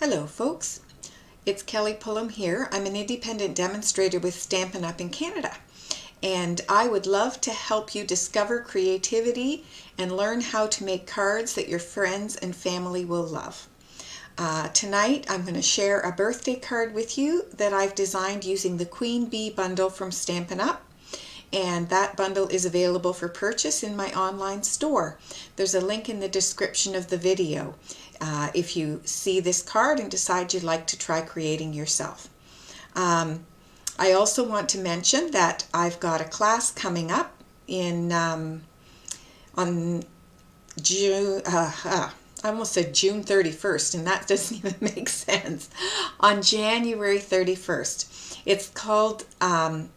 Hello folks, it's Kelly Pullum here. I'm an independent demonstrator with Stampin' Up! In Canada, and I would love to help you discover creativity and learn how to make cards that your friends and family will love. Tonight I'm going to share a birthday card with you that I've designed using the Queen Bee bundle from Stampin' Up! And that bundle is available for purchase in my online store. There's a link in the description of the video if you see this card and decide you'd like to try creating yourself. I also want to mention that I've got a class coming up in on June, I almost said June 31st, and that doesn't even make sense. On January 31st. It's called,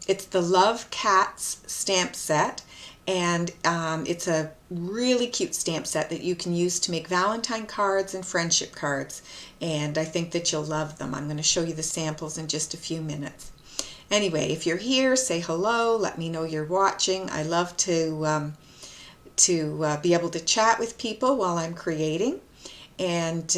it's the Love Cats stamp set, and it's a really cute stamp set that you can use to make Valentine cards and friendship cards, and I think that you'll love them. I'm going to show you the samples in just a few minutes. Anyway, if you're here, say hello, let me know you're watching. I love to be able to chat with people while I'm creating, and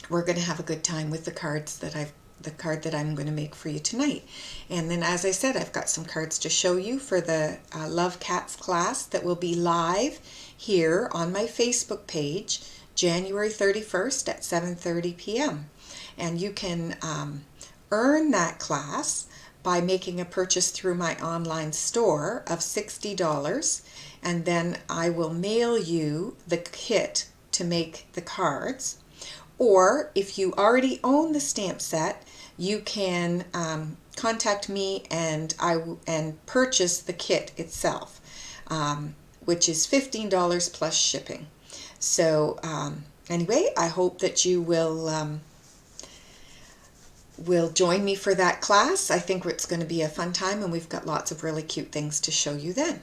we're going to have a good time with the cards that the card that I'm going to make for you tonight. And then, as I said, I've got some cards to show you for the Love Cats class that will be live here on my Facebook page January 31st at 7:30 p.m. And you can earn that class by making a purchase through my online store of $60, and then I will mail you the kit to make the cards. Or if you already own the stamp set, you can contact me and purchase the kit itself, which is $15 plus shipping. So anyway, I hope that you will join me for that class. I think it's going to be a fun time, and we've got lots of really cute things to show you then.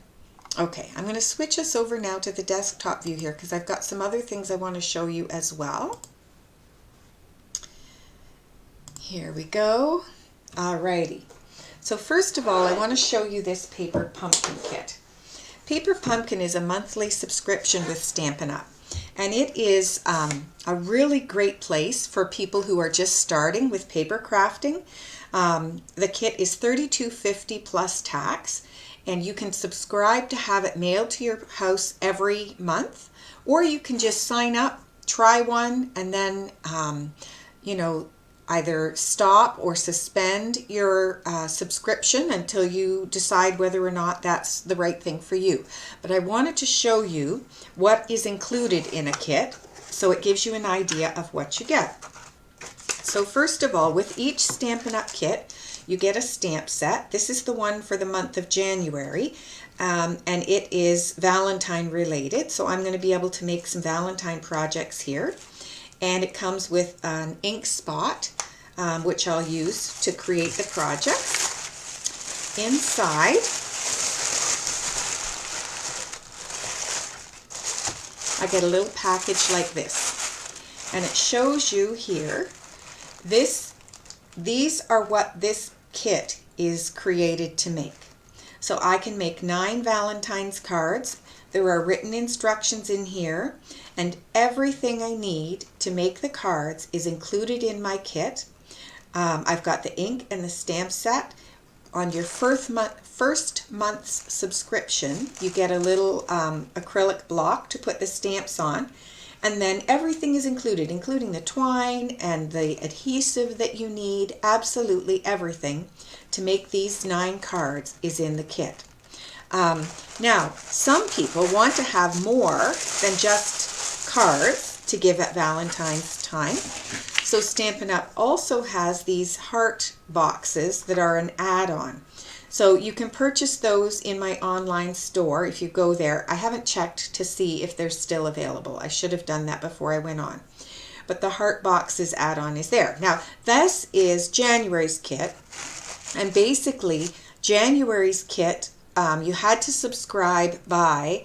Okay, I'm going to switch us over now to the desktop view here because I've got some other things I want to show you as well. Here we go. Alrighty. So first of all, I want to show you this Paper Pumpkin kit. Paper Pumpkin is a monthly subscription with Stampin' Up! And it is a really great place for people who are just starting with paper crafting. The kit is $32.50 plus tax, and you can subscribe to have it mailed to your house every month, or you can just sign up, try one, and then either stop or suspend your subscription until you decide whether or not that's the right thing for you. But I wanted to show you what is included in a kit so it gives you an idea of what you get. So first of all, with each Stampin' Up! Kit, you get a stamp set. This is the one for the month of January, and it is Valentine related, so I'm going to be able to make some Valentine projects here. And it comes with an ink spot, which I'll use to create the projects. Inside, I get a little package like this, and it shows you here, these are what this kit is created to make. So I can make 9 Valentine's cards. There are written instructions in here, and everything I need to make the cards is included in my kit. I've got the ink and the stamp set. On your first month's subscription, you get a little acrylic block to put the stamps on, and then everything is included, including the twine and the adhesive that you need. Absolutely everything to make these 9 cards is in the kit. Now, some people want to have more than just cards to give at Valentine's time. So Stampin' Up! Also has these heart boxes that are an add-on. So you can purchase those in my online store if you go there. I haven't checked to see if they're still available. I should have done that before I went on. But the heart boxes add-on is there. Now, this is January's kit, and basically January's kit, you had to subscribe by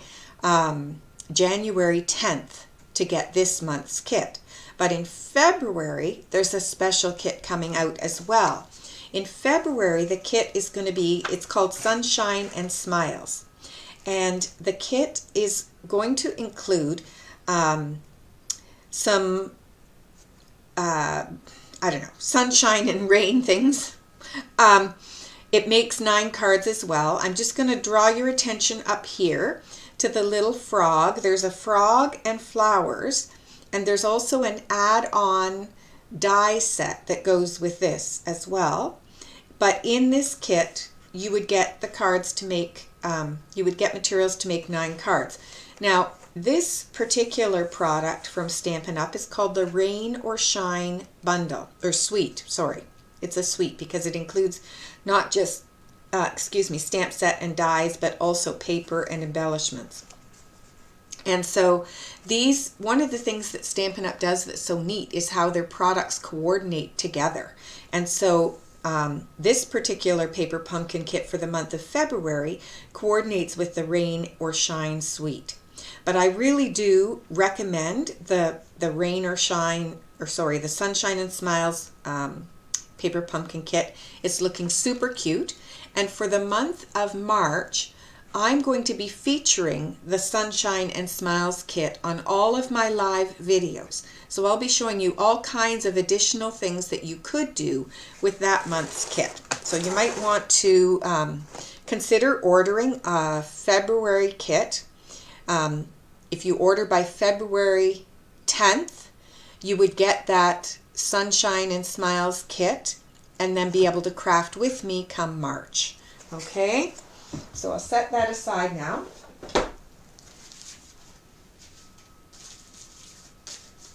January 10th to get this month's kit. But in February, there's a special kit coming out as well. In February, the kit is going to be, it's called Sunshine and Smiles. And the kit is going to include some I don't know, sunshine and rain things. It makes 9 cards as well. I'm just going to draw your attention up here to the little frog. There's a frog and flowers, and there's also an add-on die set that goes with this as well. But in this kit, you would get the cards to make, you would get materials to make 9 cards. Now, this particular product from Stampin' Up! Is called the Rain or Shine Bundle, or Suite, sorry. It's a suite because it includes not just, stamp set and dies, but also paper and embellishments. And so these, one of the things that Stampin' Up! Does that's so neat is how their products coordinate together. And so this particular paper pumpkin kit for the month of February coordinates with the Rain or Shine suite. But I really do recommend the Rain or Shine, or sorry, the Sunshine and Smiles paper pumpkin kit. It's looking super cute. And for the month of March, I'm going to be featuring the Sunshine and Smiles kit on all of my live videos. So I'll be showing you all kinds of additional things that you could do with that month's kit. So you might want to consider ordering a February kit. If you order by February 10th, you would get that Sunshine and Smiles kit and then be able to craft with me come March. Okay, so I'll set that aside now.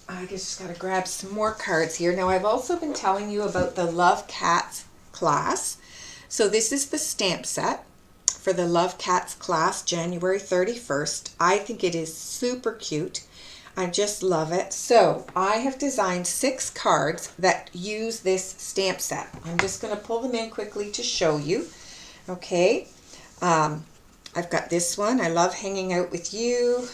I just got to grab some more cards here. Now, I've also been telling you about the Love Cats class. So this is the stamp set for the Love Cats class, January 31st. I think it is super cute. I just love it. So I have designed 6 cards that use this stamp set. I'm just going to pull them in quickly to show you. Okay, I've got this one, I Love Hanging Out With You,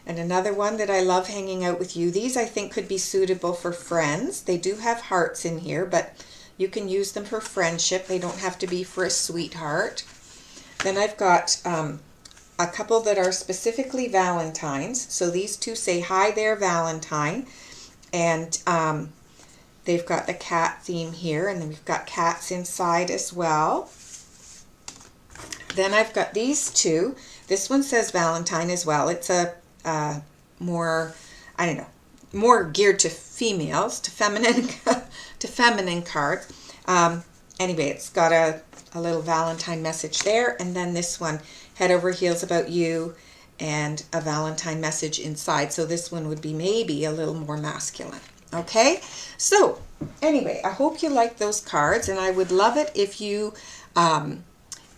and another one that I Love Hanging Out With You. These I think could be suitable for friends. They do have hearts in here, but you can use them for friendship. They don't have to be for a sweetheart. Then I've got a couple that are specifically Valentines. So these two say, "Hi there, Valentine." And they've got the cat theme here, and then we've got cats inside as well. Then I've got these two. This one says Valentine as well. It's a more, I don't know, more geared to females, to feminine, to feminine cards. Anyway, it's got a little Valentine message there, and then this one, Head Over Heels About You, and a Valentine message inside. So this one would be maybe a little more masculine. Okay, so anyway, I hope you like those cards, and I would love it if you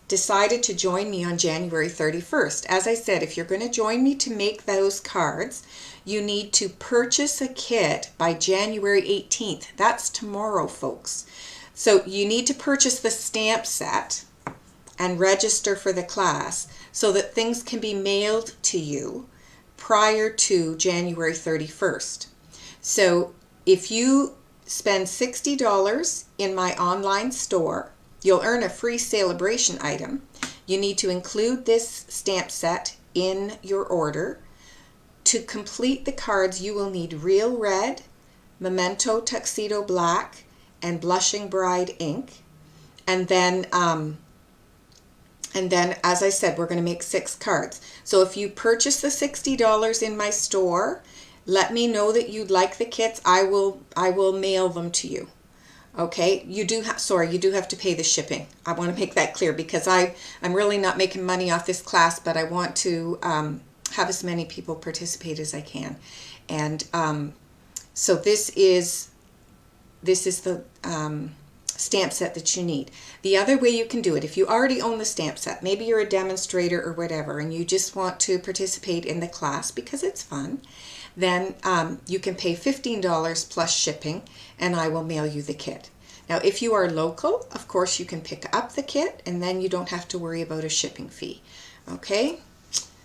decided to join me on January 31st. As I said, if you're going to join me to make those cards, you need to purchase a kit by January 18th. That's tomorrow, folks. So you need to purchase the stamp set and register for the class so that things can be mailed to you prior to January 31st. So if you spend $60 in my online store, you'll earn a free celebration item. You need to include this stamp set in your order. To complete the cards, you will need Real Red, Memento Tuxedo Black, and Blushing Bride ink. And then, as I said, we're going to make 6 cards. So if you purchase the $60 in my store, let me know that you'd like the kits. I will mail them to you. Okay, you do have to pay the shipping. I want to make that clear because I'm really not making money off this class, but I want to have as many people participate as I can. And so this is the stamp set that you need. The other way you can do it, if you already own the stamp set, maybe you're a demonstrator or whatever, and you just want to participate in the class because it's fun, then you can pay $15 plus shipping, and I will mail you the kit. Now, if you are local, of course, you can pick up the kit, and then you don't have to worry about a shipping fee. Okay?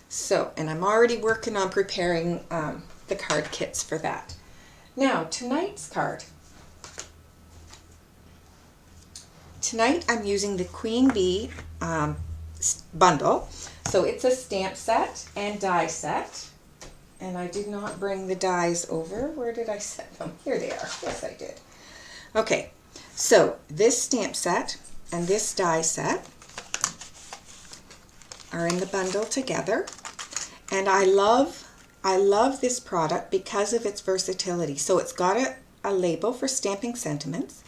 So, and I'm already working on preparing the card kits for that. Now, tonight's card. Tonight, I'm using the Queen Bee bundle. So it's a stamp set and die set. And I did not bring the dies over. Where did I set them? Here they are. Yes, I did. Okay, so this stamp set and this die set are in the bundle together. And I love this product because of its versatility. So it's got a label for stamping sentiments.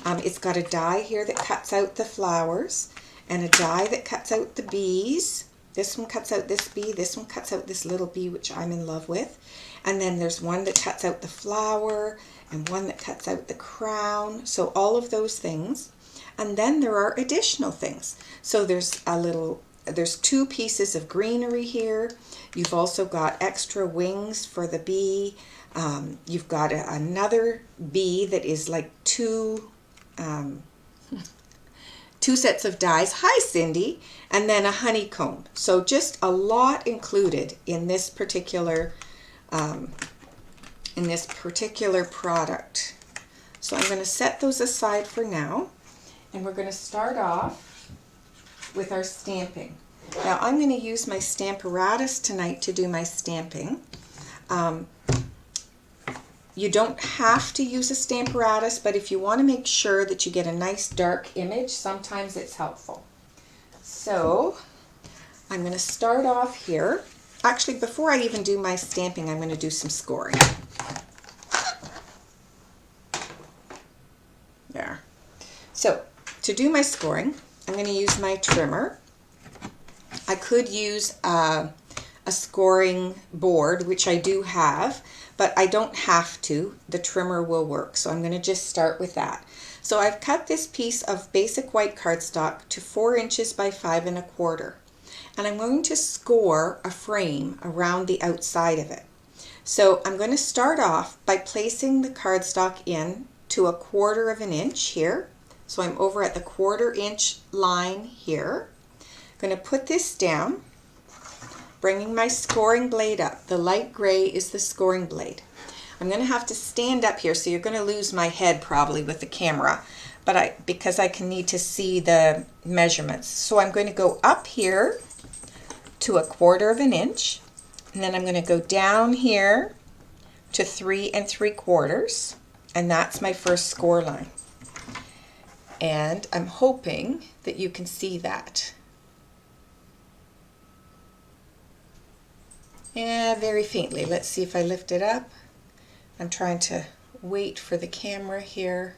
It's got a die here that cuts out the flowers and a die that cuts out the bees. This one cuts out this bee, this one cuts out this little bee, which I'm in love with. And then there's one that cuts out the flower and one that cuts out the crown. So all of those things. And then there are additional things. So there's 2 pieces of greenery here. You've also got extra wings for the bee. You've got another bee that is like 2 sets of dies. Hi, Cindy. And then a honeycomb. So just a lot included in this particular product. So I'm going to set those aside for now, and we're going to start off with our stamping. Now I'm going to use my Stamparatus tonight to do my stamping. You don't have to use a Stamparatus, but if you want to make sure that you get a nice dark image, sometimes it's helpful. So I'm going to start off here. Actually, before I even do my stamping, I'm going to do some scoring. There. So to do my scoring, I'm going to use my trimmer. I could use a scoring board, which I do have, but I don't have to. The trimmer will work, so I'm going to just start with that. So I've cut this piece of basic white cardstock to 4 inches by 5 1/4, and I'm going to score a frame around the outside of it. So I'm going to start off by placing the cardstock in to 1/4 inch here. So I'm over at the 1/4 inch line here. I'm going to put this down, bringing my scoring blade up. The light gray is the scoring blade. I'm going to have to stand up here, so you're going to lose my head probably with the camera, but because I can need to see the measurements. So I'm going to go up here to 1/4 inch, and then I'm going to go down here to 3 3/4, and that's my first score line. And I'm hoping that you can see that. Yeah, very faintly. Let's see if I lift it up. I'm trying to wait for the camera here.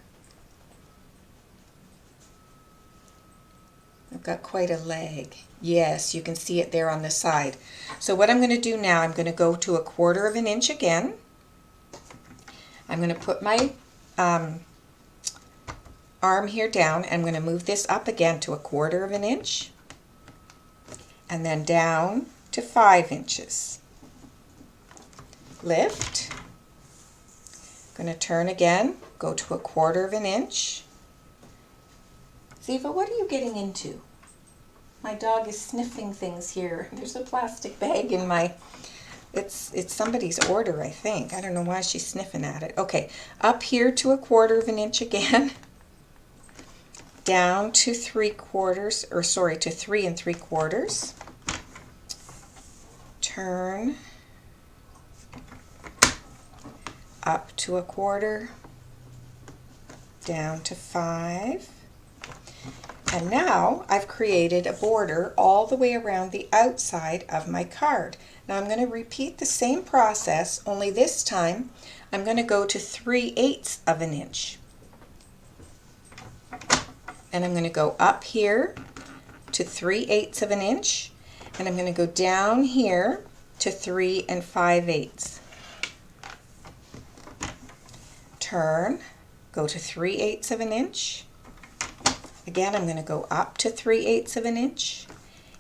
I've got quite a lag. Yes, you can see it there on the side. So what I'm going to do now, I'm going to go to 1/4 inch again. I'm going to put my arm here down, and I'm going to move this up again to 1/4 inch, and then down to 5 inches. Lift. Going to turn again, go to 1/4 inch. Ziva, what are you getting into? My dog is sniffing things here. There's a plastic bag in my, it's somebody's order, I think. I don't know why she's sniffing at it. Okay, up here to 1/4 inch again. Down to 3/4, or sorry, to 3 3/4. Turn. Up to 1/4, down to 5, and now I've created a border all the way around the outside of my card. Now I'm going to repeat the same process, only this time I'm going to go to 3/8 inch, and I'm going to go up here to 3/8 inch, and I'm going to go down here to 3 5/8. Turn, go to 3/8 inch. Again, I'm going to go up to 3/8 inch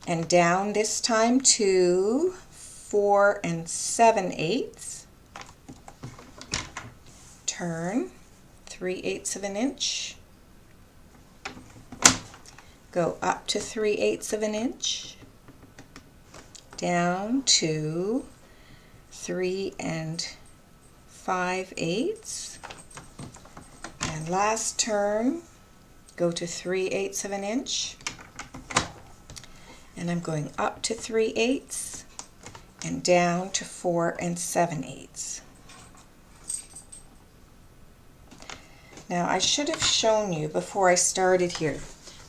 and down this time to 4 7/8. Turn, 3/8 inch. Go up to 3/8 inch, down to 3 5/8. And last turn, go to 3/8 inch, and I'm going up to 3/8 and down to 4 7/8. Now I should have shown you before I started here.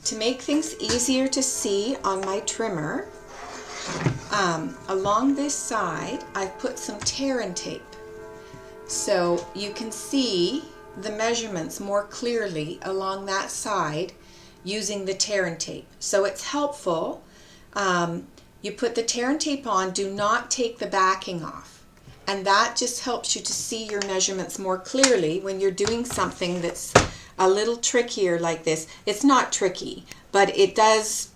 To make things easier to see on my trimmer, along this side I've put some tear and tape so you can see the measurements more clearly along that side using the tear and tape. So it's helpful. You put the tear and tape on, do not take the backing off, and that just helps you to see your measurements more clearly when you're doing something that's a little trickier like this. It's not tricky, but it does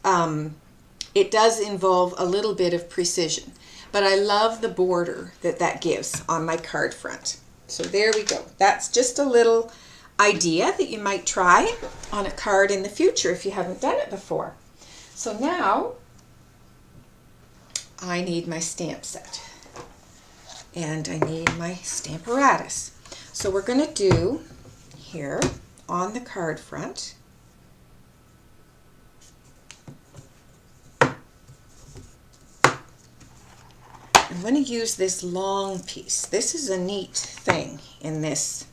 involve a little bit of precision. But I love the border that gives on my card front. So there we go. That's just a little idea that you might try on a card in the future if you haven't done it before. So now I need my stamp set and I need my Stamparatus. So we're going to do here on the card front, I'm going to use this long piece. This is a neat thing in this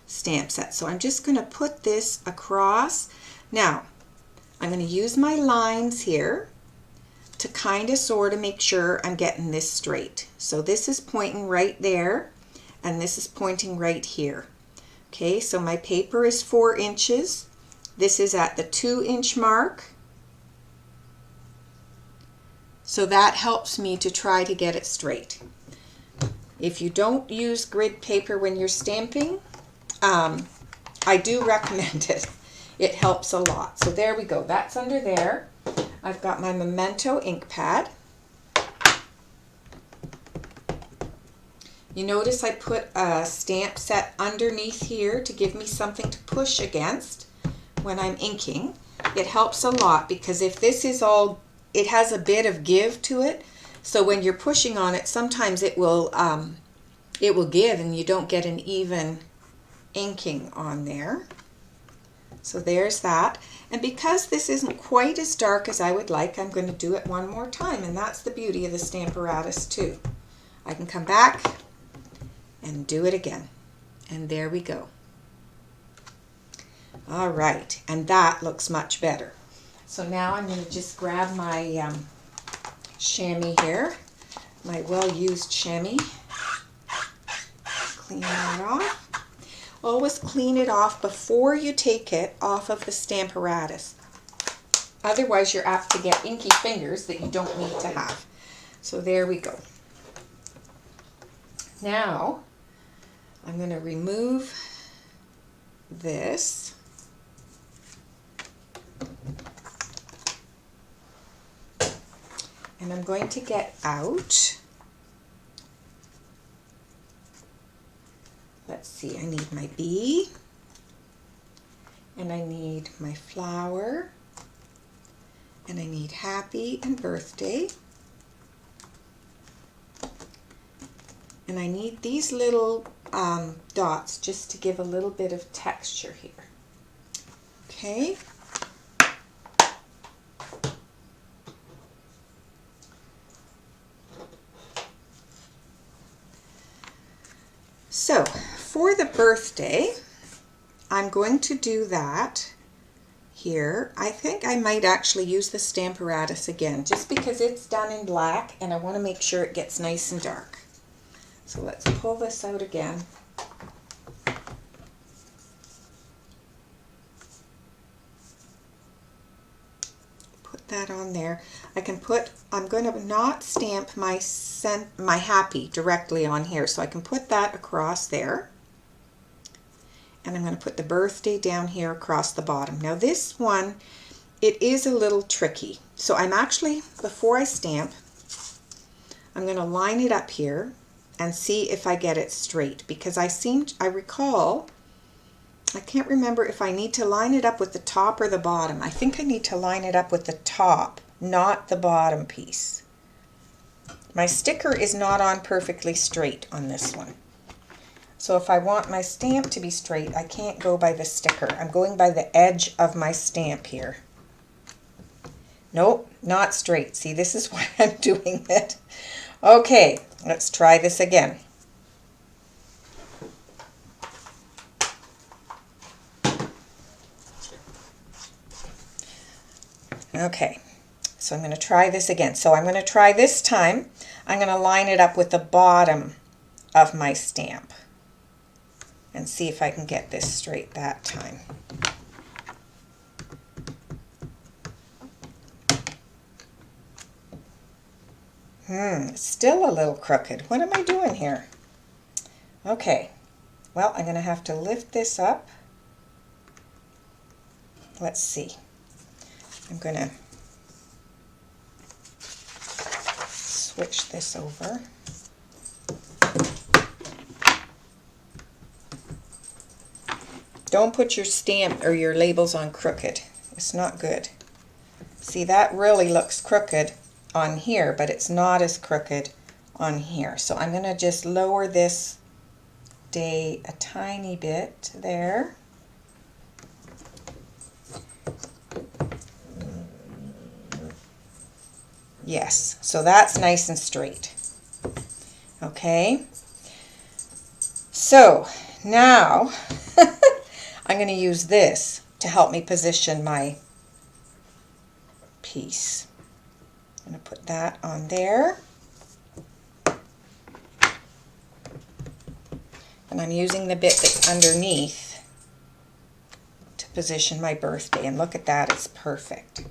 stamp set. So I'm just going to put this across. Now I'm going to use my lines here to kind of sort of make sure I'm getting this straight. So this is pointing right there and this is pointing right here. Okay, so my paper is 4 inches. This is at the 2-inch mark. So that helps me to try to get it straight. If you don't use grid paper when you're stamping, I do recommend it. It helps a lot. So there we go. That's under there. I've got my Memento ink pad. You notice I put a stamp set underneath here to give me something to push against when I'm inking. It helps a lot because if this is all, it has a bit of give to it. So when you're pushing on it, sometimes it will give and you don't get an even inking on there. So there's that. And because this isn't quite as dark as I would like, I'm going to do it one more time. And that's the beauty of the Stamparatus too. I can come back and do it again. And there we go. All right, and that looks much better. So now I'm going to just grab my chamois here, my well-used chamois. Clean that off. Always clean it off before you take it off of the Stamparatus. Otherwise you're apt to get inky fingers that you don't need to have. So there we go. Now I'm going to remove this. And I'm going to get out, let's see, I need my bee, and I need my flower, and I need happy and birthday, and I need these little dots just to give a little bit of texture here. Okay. So for the birthday, I'm going to do that here. I think I might actually use the Stamparatus again, just because it's done in black and I want to make sure it gets nice and dark. So let's pull this out again. Put that on there. I can put, I'm going to not stamp my happy directly on here, so I can put that across there. And I'm going to put the birthday down here across the bottom. Now this one, it is a little tricky. So I'm actually, before I stamp, I'm going to line it up here and see if I get it straight, because I recall, I can't remember if I need to line it up with the top or the bottom. I think I need to line it up with the top, not the bottom piece. My sticker is not on perfectly straight on this one. So if I want my stamp to be straight, I can't go by the sticker. I'm going by the edge of my stamp here. Nope, not straight. See, this is why I'm doing it. Okay, let's try this again. Okay, so I'm going to try this again. So I'm going to try this time. I'm going to line it up with the bottom of my stamp and see if I can get this straight that time. It's still a little crooked. What am I doing here? Okay, well, I'm going to have to lift this up. Let's see. I'm going to switch this over. Don't put your stamp or your labels on crooked. It's not good. See, that really looks crooked on here, but it's not as crooked on here. So I'm going to just lower this day a tiny bit there. Yes, so that's nice and straight. Okay, so now I'm going to use this to help me position my piece. I'm going to put that on there. And I'm using the bit that's underneath to position my birthday. And look at that, it's perfect.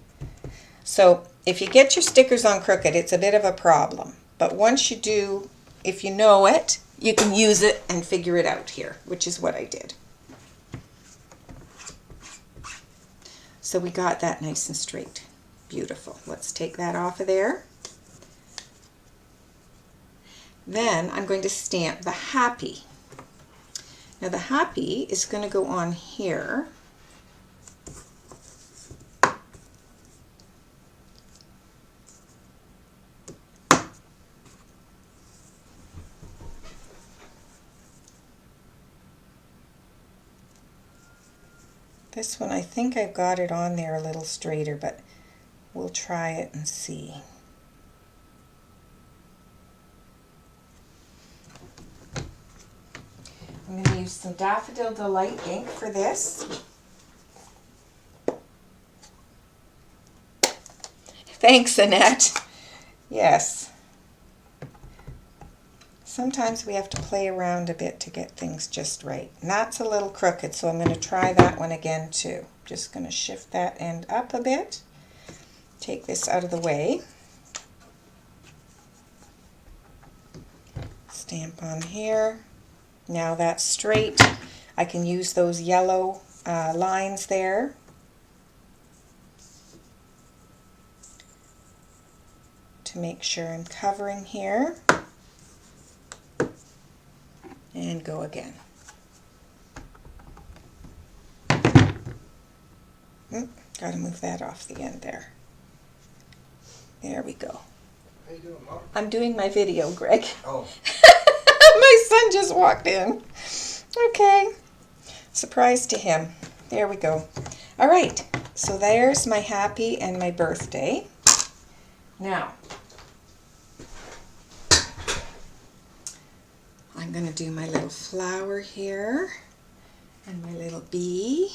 So if you get your stickers on crooked, it's a bit of a problem. But once you do, if you know it, you can use it and figure it out here, which is what I did. So we got that nice and straight. Beautiful. Let's take that off of there. Then I'm going to stamp the happy. Now the happy is going to go on here. This one, I think I've got it on there a little straighter, but we'll try it and see. I'm going to use some Daffodil Delight ink for this. Thanks, Annette. Yes. Sometimes we have to play around a bit to get things just right. And that's a little crooked, so I'm going to try that one again too. Just going to shift that end up a bit. Take this out of the way. Stamp on here. Now that's straight. I can use those yellow lines there. To make sure I'm covering here. And go again. Gotta move that off the end there. There we go. How you doing, Mom? I'm doing my video, Greg. Oh. My son just walked in. Okay. Surprise to him. There we go. All right. So there's my happy and my birthday. Now, I'm going to do my little flower here and my little bee.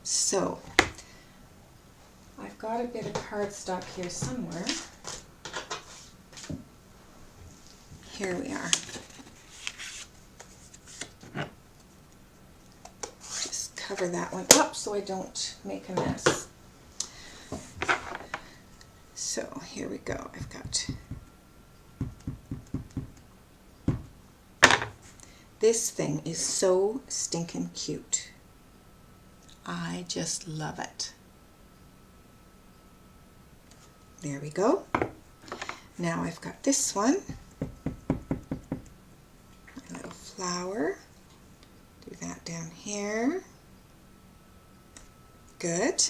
So, I've got a bit of cardstock here somewhere. Here we are. Just cover that one up so I don't make a mess. So, here we go. I've got this thing is so stinking cute. I just love it. There we go. Now I've got this one. My little flower. Do that down here. Good.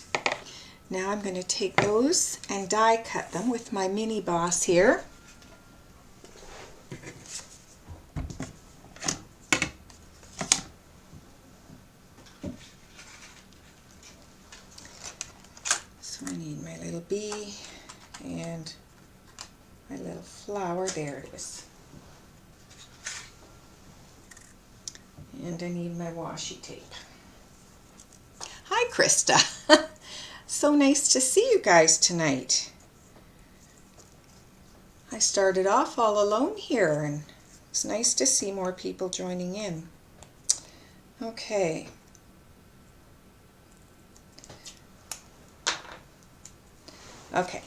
Now I'm going to take those and die cut them with my mini boss here. So I need my little bee and my little flower. There it is. And I need my washi tape. Hi, Krista. So nice to see you guys tonight. I started off all alone here, and it's nice to see more people joining in. Okay. Okay,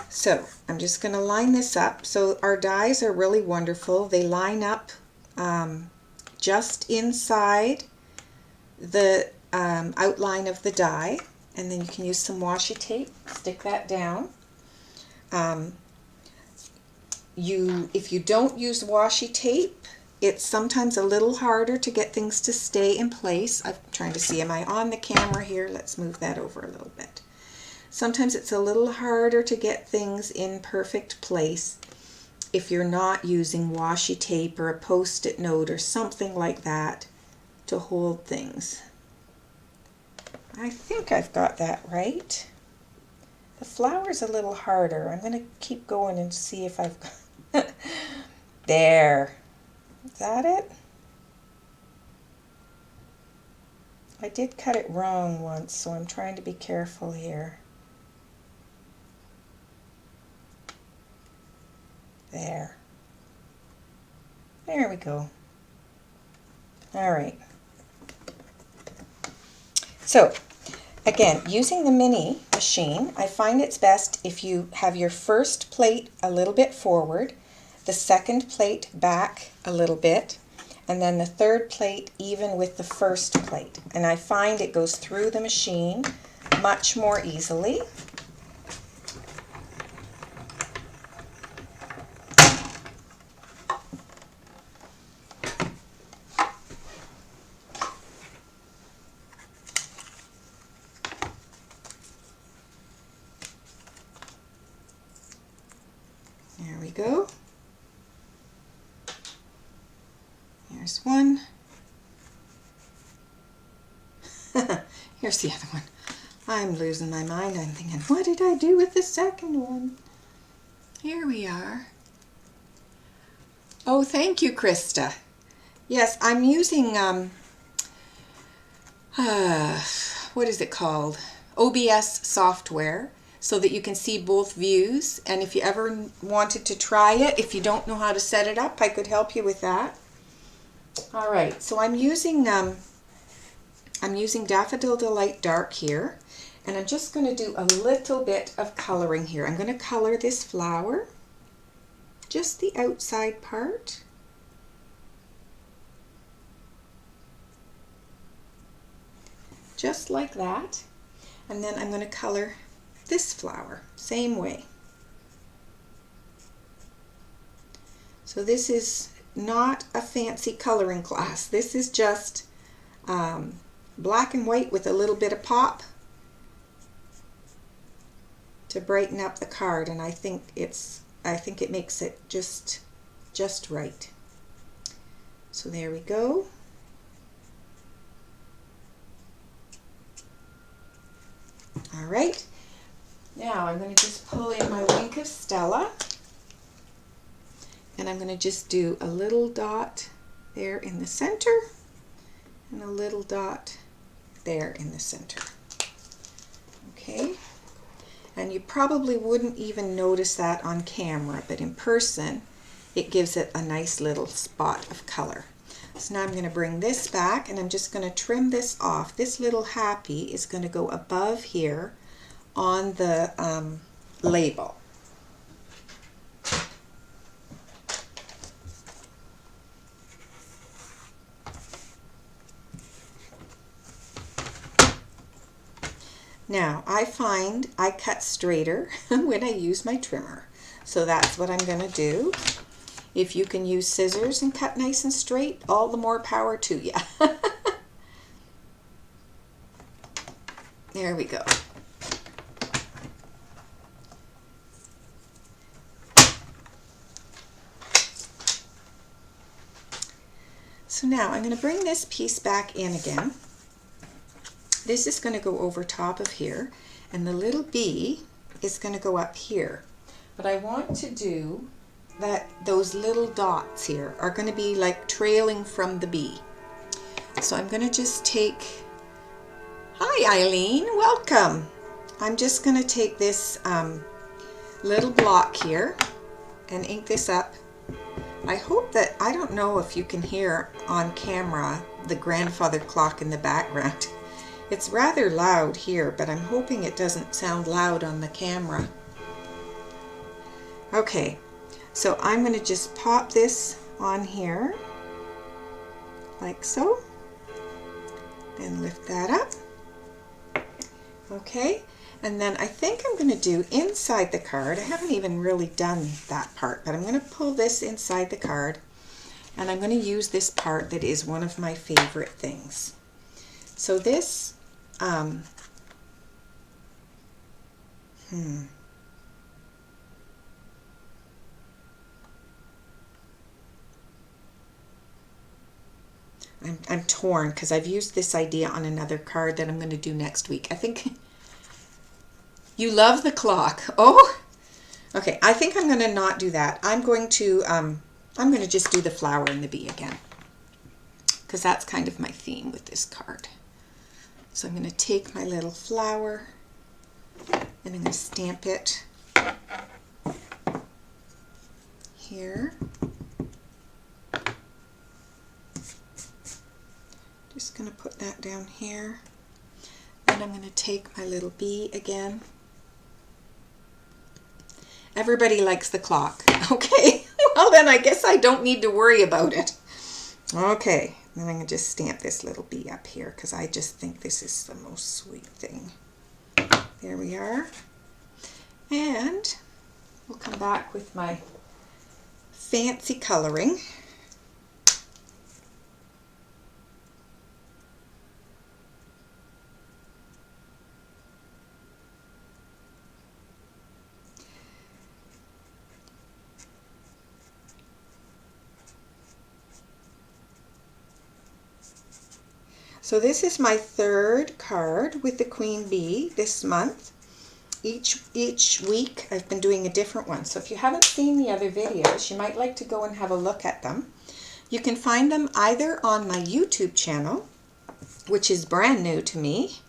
so I'm just going to line this up. So our dies are really wonderful. They line up just inside the outline of the die, and then you can use some washi tape, stick that down. If you don't use washi tape, it's sometimes a little harder to get things to stay in place. I'm trying to see, am I on the camera here? Let's move that over a little bit. Sometimes it's a little harder to get things in perfect place if you're not using washi tape or a post-it note or something like that to hold things. I think I've got that right. The flower's a little harder. I'm going to keep going and see if I've got there. Is that it? I did cut it wrong once, so I'm trying to be careful here. There. There we go. All right. So, again, using the mini machine, I find it's best if you have your first plate a little bit forward, the second plate back a little bit, and then the third plate even with the first plate. And I find it goes through the machine much more easily. There we go. Here's one. Here's the other one. I'm losing my mind. I'm thinking, what did I do with the second one? Here we are. Oh, thank you, Krista. Yes, I'm using, what is it called? OBS software, so that you can see both views. And if you ever wanted to try it, if you don't know how to set it up, I could help you with that. All right, so I'm using Daffodil Delight Dark here, and I'm just going to do a little bit of coloring here. I'm going to color this flower, just the outside part. Just like that. And then I'm going to color this flower, same way. So this is not a fancy coloring class. This is just black and white with a little bit of pop to brighten up the card, and I think it makes it just right. So there we go. All right. Now I'm going to just pull in my Wink of Stella, and I'm going to just do a little dot there in the center and a little dot there in the center. Okay, and you probably wouldn't even notice that on camera, but in person it gives it a nice little spot of color. So now I'm going to bring this back, and I'm just going to trim this off. This little happy is going to go above here on the label. Now, I find I cut straighter when I use my trimmer, so that's what I'm going to do. If you can use scissors and cut nice and straight, all the more power to you. There we go. So now I'm going to bring this piece back in again. This is going to go over top of here, and the little bee is going to go up here. but I want to do those little dots here are going to be like trailing from the bee. So I'm going to just take, hi Eileen, welcome. I'm just going to take this little block here and ink this up. I hope that, I don't know if you can hear on camera the grandfather clock in the background. It's rather loud here, but I'm hoping it doesn't sound loud on the camera. Okay, so I'm going to just pop this on here, like so. Then lift that up. Okay, and then I think I'm going to do inside the card. I haven't even really done that part, but I'm going to pull this inside the card, and I'm going to use this part that is one of my favorite things. So this, I'm torn because I've used this idea on another card that I'm going to do next week. I think you love the clock. Oh, okay. I think I'm going to not do that. I'm going to just do the flower and the bee again, because that's kind of my theme with this card. So I'm going to take my little flower and I'm going to stamp it here. Just going to put that down here. And I'm going to take my little bee again. Everybody likes the clock. Okay, well then I guess I don't need to worry about it. Okay, then I'm going to just stamp this little bee up here because I just think this is the most sweet thing. There we are. And we'll come back with my fancy coloring. So this is my third card with the queen bee this month. Each week I've been doing a different one. So if you haven't seen the other videos, you might like to go and have a look at them. You can find them either on my YouTube channel, which is brand new to me,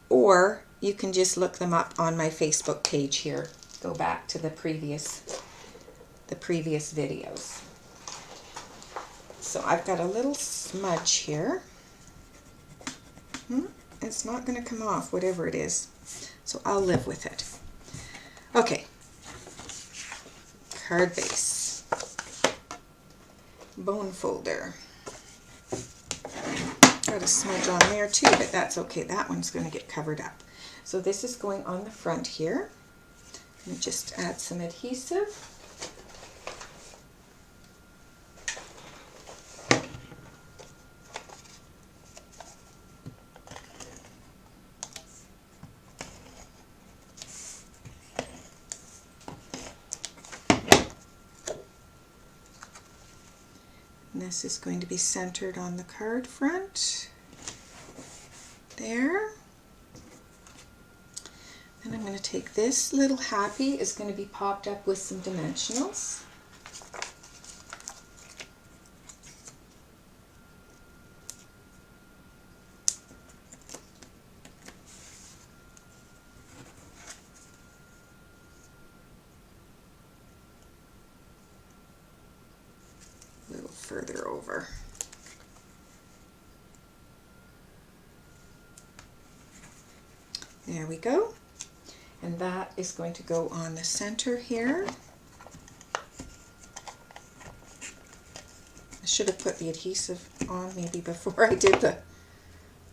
or you can just look them up on my Facebook page here. Go back to the previous videos. So I've got a little smudge here. It's not going to come off, whatever it is. So I'll live with it. Okay. Card base. Bone folder. Got a smudge on there too, but that's okay. That one's going to get covered up. So this is going on the front here. And just add some adhesive. This is going to be centered on the card front. There. And I'm going to take this little happy, is going to be popped up with some dimensionals. Further over. There we go. And that is going to go on the center here. I should have put the adhesive on maybe before I did the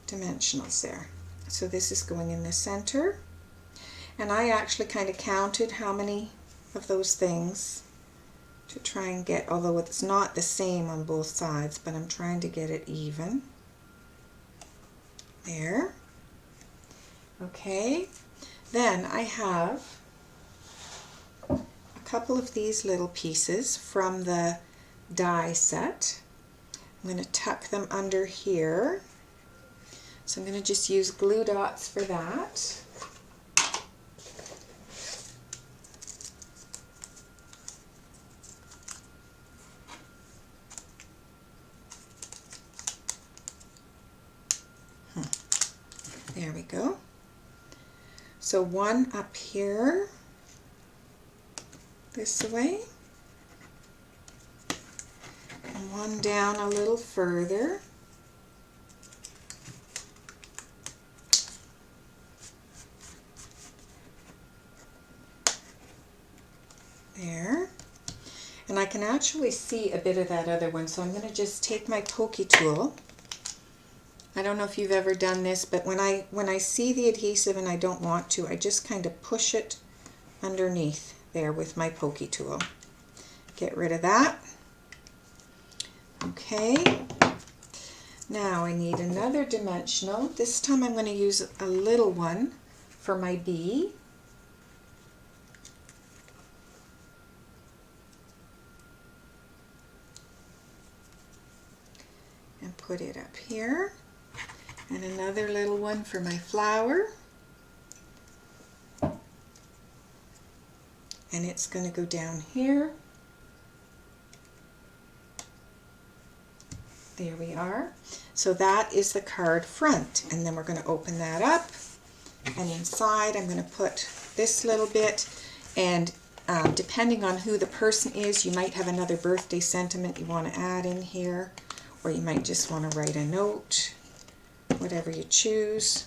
dimensionals there. So this is going in the center. And I actually kind of counted how many of those things to try and get, although it's not the same on both sides, but I'm trying to get it even. There. Okay. Then I have a couple of these little pieces from the die set. I'm going to tuck them under here. So I'm going to just use glue dots for that. So one up here, this way, and one down a little further. There. And I can actually see a bit of that other one, so I'm going to just take my pokey tool. I don't know if you've ever done this, but when I see the adhesive and I don't want to, I just kind of push it underneath there with my pokey tool. Get rid of that. Okay. Now I need another dimensional. This time I'm going to use a little one for my bee. And put it up here. And another little one for my flower. And it's going to go down here. There we are. So that is the card front. And then we're going to open that up. And inside I'm going to put this little bit. And depending on who the person is, you might have another birthday sentiment you want to add in here. Or you might just want to write a note. Whatever you choose.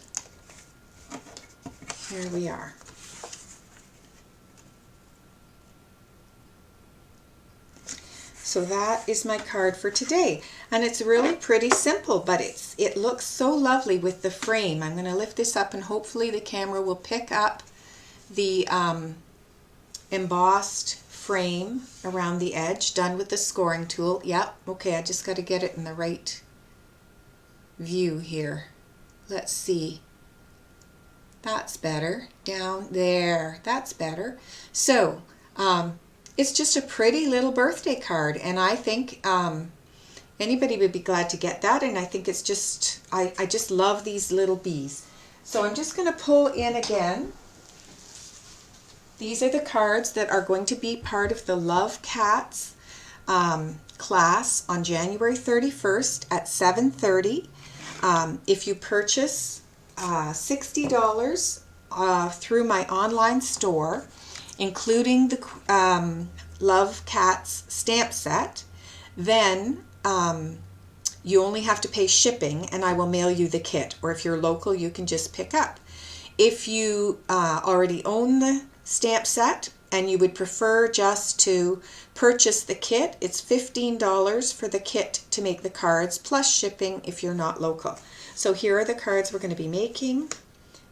Here we are. So that is my card for today. And it's really pretty simple, but it looks so lovely with the frame. I'm going to lift this up and hopefully the camera will pick up the embossed frame around the edge, done with the scoring tool. Yep, okay, I just got to get it in the right view here. Let's see. That's better. Down there. That's better. So, it's just a pretty little birthday card, and I think anybody would be glad to get that, and I think it's just, I just love these little bees. So I'm just going to pull in again. These are the cards that are going to be part of the Love Cats class on January 31st at 7:30. If you purchase $60 through my online store, including the Love Cats stamp set, then you only have to pay shipping and I will mail you the kit. Or if you're local, you can just pick up. If you already own the stamp set and you would prefer just to purchase the kit, it's $15 for the kit to make the cards plus shipping if you're not local. So here are the cards we're going to be making.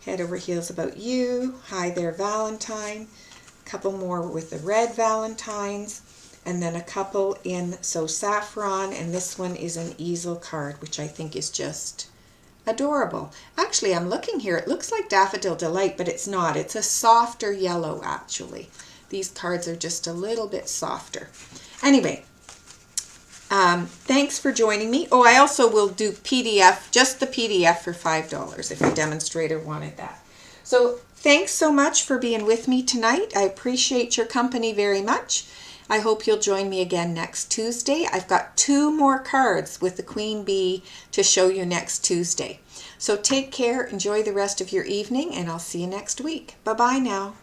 Head Over Heels About You, Hi There Valentine, a couple more with the red Valentines, and then a couple in So Saffron, and this one is an easel card, which I think is just adorable. Actually, I'm looking here, it looks like Daffodil Delight, but it's not. It's a softer yellow, actually. These cards are just a little bit softer. Anyway, thanks for joining me. Oh, I also will do PDF, just the PDF for $5 if a demonstrator wanted that. So thanks so much for being with me tonight. I appreciate your company very much. I hope you'll join me again next Tuesday. I've got 2 more cards with the Queen Bee to show you next Tuesday. So take care, enjoy the rest of your evening, and I'll see you next week. Bye-bye now.